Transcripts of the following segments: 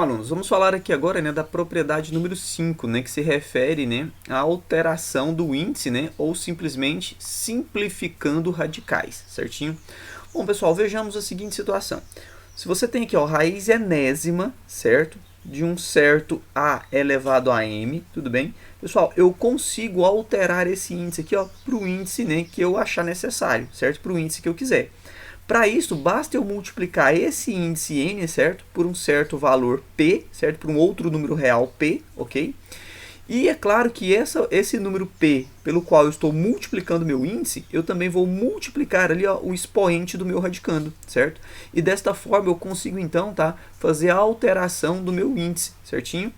Bom, alunos, vamos falar aqui agora, né, da propriedade número 5, né, que se refere, né, à alteração do índice, né, ou simplesmente simplificando radicais, certinho? Bom, pessoal, vejamos a seguinte situação. Se você tem aqui, ó, raiz enésima, certo? De um certo a elevado a m, tudo bem? Pessoal, eu consigo alterar esse índice aqui, ó, para o índice, né, que eu achar necessário, certo? Para o índice que eu quiser. Para isso, basta eu multiplicar esse índice n, certo? Por um certo valor p, certo? Por um outro número real p, ok? E é claro que esse número p, pelo qual eu estou multiplicando meu índice, eu também vou multiplicar ali, ó, o expoente do meu radicando, certo? E desta forma eu consigo então, tá, fazer a alteração do meu índice, certinho?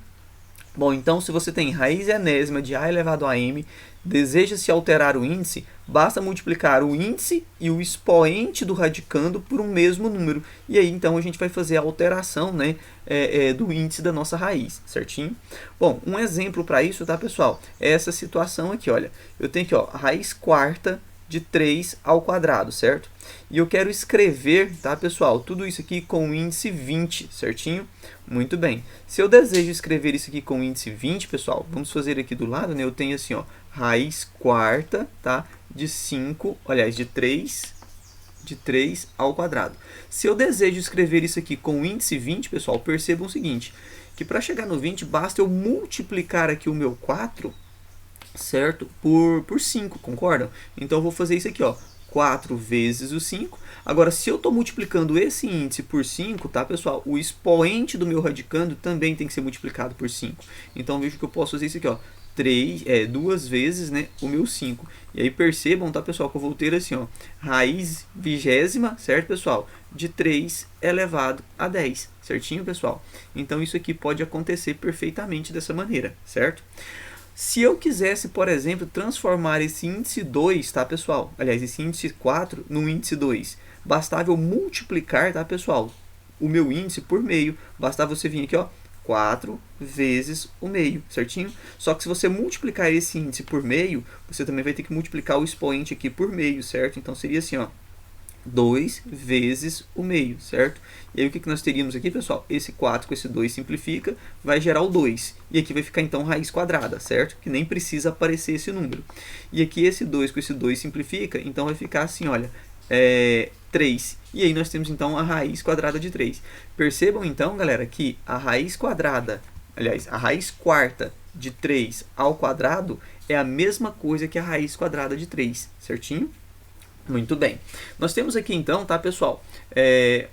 Bom, então se você tem raiz enésima de a elevado a m, deseja-se alterar o índice, basta multiplicar o índice e o expoente do radicando por um mesmo número. E aí então a gente vai fazer a alteração, né, do índice da nossa raiz, certinho? Bom, um exemplo para isso, tá, pessoal? É essa situação aqui, olha. Eu tenho aqui, ó, a raiz quarta de 3 ao quadrado, certo? E eu quero escrever, tá, pessoal, tudo isso aqui com o índice 20, certinho? Muito bem. Se eu desejo escrever isso aqui com o índice 20, pessoal, vamos fazer aqui do lado, né? Eu tenho assim, ó, raiz quarta, tá, de 5, aliás, de 3 ao quadrado. Se eu desejo escrever isso aqui com o índice 20, pessoal, percebam o seguinte, que para chegar no 20, basta eu multiplicar aqui o meu 4, certo? Por 5, concordam? Então eu vou fazer isso aqui, ó, 4 vezes o 5. Agora, se eu estou multiplicando esse índice por 5, tá, pessoal? O expoente do meu radicando também tem que ser multiplicado por 5. Então, veja que eu posso fazer isso aqui, ó, 2 vezes, né, o meu 5. E aí percebam, tá, pessoal, que eu vou ter assim, ó, raiz vigésima, certo, pessoal? De 3 elevado a 10, certinho, pessoal? Então, isso aqui pode acontecer perfeitamente dessa maneira, certo? Se eu quisesse, por exemplo, transformar esse índice 2, tá, pessoal? Aliás, esse índice 4 no índice 2, bastava eu multiplicar, tá, pessoal, o meu índice por meio. Bastava você vir aqui, ó, 4 vezes o meio, certinho? Só que se você multiplicar esse índice por meio, você também vai ter que multiplicar o expoente aqui por meio, certo? Então, seria assim, ó, 2 vezes o meio, certo? E aí o que nós teríamos aqui, pessoal? Esse 4 com esse 2 simplifica, vai gerar o 2. E aqui vai ficar então raiz quadrada, certo? Que nem precisa aparecer esse número. E aqui esse 2 com esse 2 simplifica, então vai ficar assim, olha, 3. E aí nós temos então a raiz quadrada de 3. Percebam então, galera, que a raiz quadrada, aliás, a raiz quarta de 3 ao quadrado é a mesma coisa que a raiz quadrada de 3, certinho? Muito bem. Nós temos aqui então, tá, pessoal,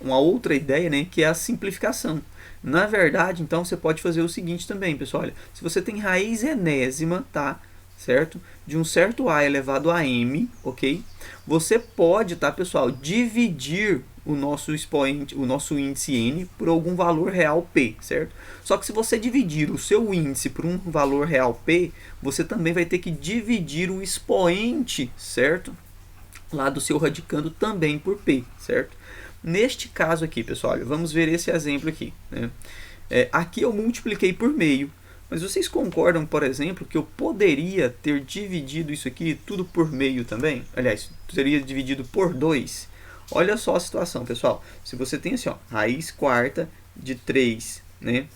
uma outra ideia, né, que é a simplificação. Na verdade, então, você pode fazer o seguinte também, pessoal. Olha, se você tem raiz enésima, tá, certo? De um certo a elevado a m, ok? Você pode, tá, pessoal, dividir o nosso expoente, o nosso índice n por algum valor real p, certo? Só que se você dividir o seu índice por um valor real p, você também vai ter que dividir o expoente, certo? Lá do seu radicando também por p, certo? Neste caso aqui, pessoal, olha, vamos ver esse exemplo aqui, né? Aqui eu multipliquei por meio, mas vocês concordam, por exemplo, que eu poderia ter dividido isso aqui tudo por meio também? Aliás, teria dividido por 2. Olha só a situação, pessoal. Se você tem assim, ó, raiz quarta de 3, né,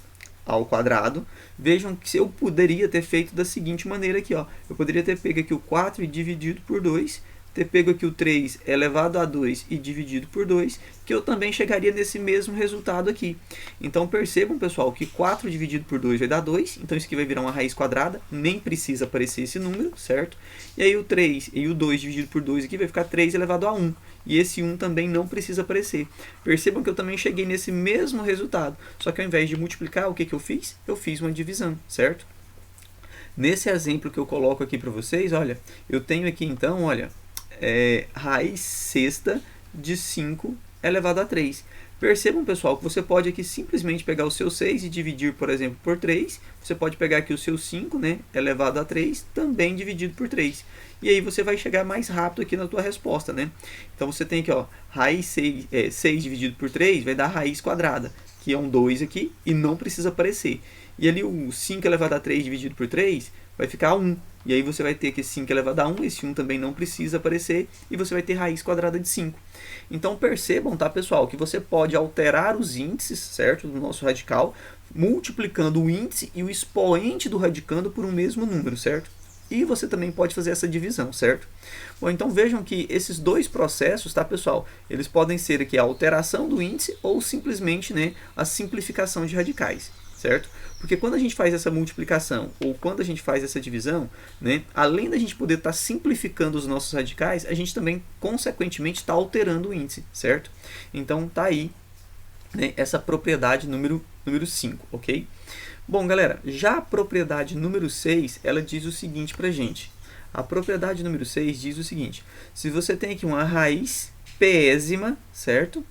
ao quadrado, vejam que eu poderia ter feito da seguinte maneira aqui, ó. Eu poderia ter pego aqui o 4 e dividido por 2, ter pego aqui o 3 elevado a 2 e dividido por 2, que eu também chegaria nesse mesmo resultado aqui. Então percebam, pessoal, que 4 dividido por 2 vai dar 2, então isso aqui vai virar uma raiz quadrada, nem precisa aparecer esse número, certo? E aí o 3 e o 2 dividido por 2 aqui vai ficar 3 elevado a 1, e esse 1 também não precisa aparecer. Percebam que eu também cheguei nesse mesmo resultado, só que ao invés de multiplicar, o que eu fiz? Eu fiz uma divisão, certo? Nesse exemplo que eu coloco aqui para vocês, olha, eu tenho aqui então, olha, raiz sexta de 5 elevado a 3. Percebam, pessoal, que você pode aqui simplesmente pegar o seu 6 e dividir, por exemplo, por 3. Você pode pegar aqui o seu 5, né, elevado a 3, também dividido por 3. E aí você vai chegar mais rápido aqui na tua resposta, né? Então você tem aqui, ó, raiz 6 dividido por 3 vai dar raiz quadrada, que é um 2 aqui, e não precisa aparecer. E ali o 5 elevado a 3 dividido por 3 vai ficar 1. E aí você vai ter que 5 elevado a 1, esse 1 também não precisa aparecer, e você vai ter raiz quadrada de 5. Então percebam, tá, pessoal, que você pode alterar os índices, certo, do nosso radical, multiplicando o índice e o expoente do radicando por um mesmo número, certo? E você também pode fazer essa divisão, certo? Bom, então vejam que esses dois processos, tá, pessoal? Eles podem ser aqui a alteração do índice ou simplesmente, né, a simplificação de radicais, certo? Porque quando a gente faz essa multiplicação ou quando a gente faz essa divisão, né, além da gente poder estar simplificando os nossos radicais, a gente também, consequentemente, está alterando o índice, certo? Então, tá aí, né, essa propriedade número 5, ok? Bom, galera, já a propriedade número 6, ela diz o seguinte pra gente. A propriedade número 6 diz o seguinte: se você tem aqui uma raiz pésima, certo?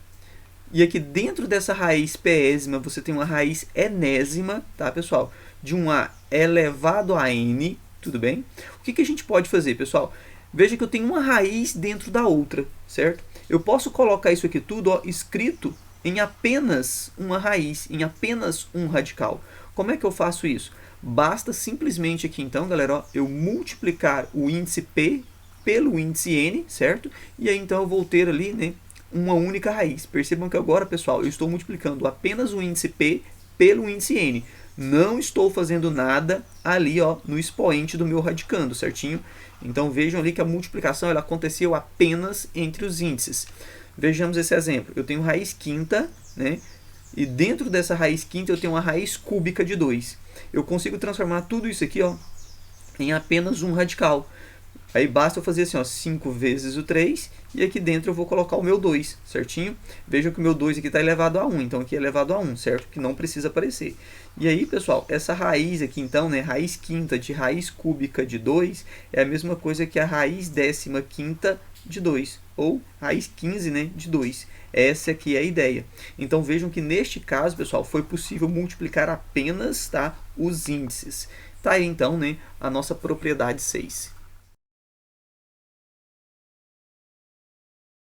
E aqui dentro dessa raiz pésima você tem uma raiz enésima, tá, pessoal? De um a elevado a n, tudo bem? O que a gente pode fazer, pessoal? Veja que eu tenho uma raiz dentro da outra, certo? Eu posso colocar isso aqui tudo, ó, escrito em apenas uma raiz, em apenas um radical. Como é que eu faço isso? Basta simplesmente aqui, então, galera, ó, eu multiplicar o índice P pelo índice N, certo? E aí, então, eu vou ter ali, né, uma única raiz. Percebam que agora, pessoal, eu estou multiplicando apenas o índice P pelo índice N. Não estou fazendo nada ali, ó, no expoente do meu radicando, certinho? Então, vejam ali que a multiplicação ela aconteceu apenas entre os índices. Vejamos esse exemplo. Eu tenho raiz quinta, né? E dentro dessa raiz quinta eu tenho uma raiz cúbica de 2. Eu consigo transformar tudo isso aqui, ó, em apenas um radical. Aí basta eu fazer assim, ó, 5 vezes o 3, e aqui dentro eu vou colocar o meu 2, certinho? Vejam que o meu 2 aqui está elevado a 1, então aqui é elevado a 1, certo? Que não precisa aparecer. E aí, pessoal, essa raiz aqui, então, né, raiz quinta de raiz cúbica de 2, é a mesma coisa que a raiz 15ª de 2, ou raiz 15, né, de 2. Essa aqui é a ideia. Então, vejam que neste caso, pessoal, foi possível multiplicar apenas, tá, os índices. Tá aí, então, né, a nossa propriedade 6.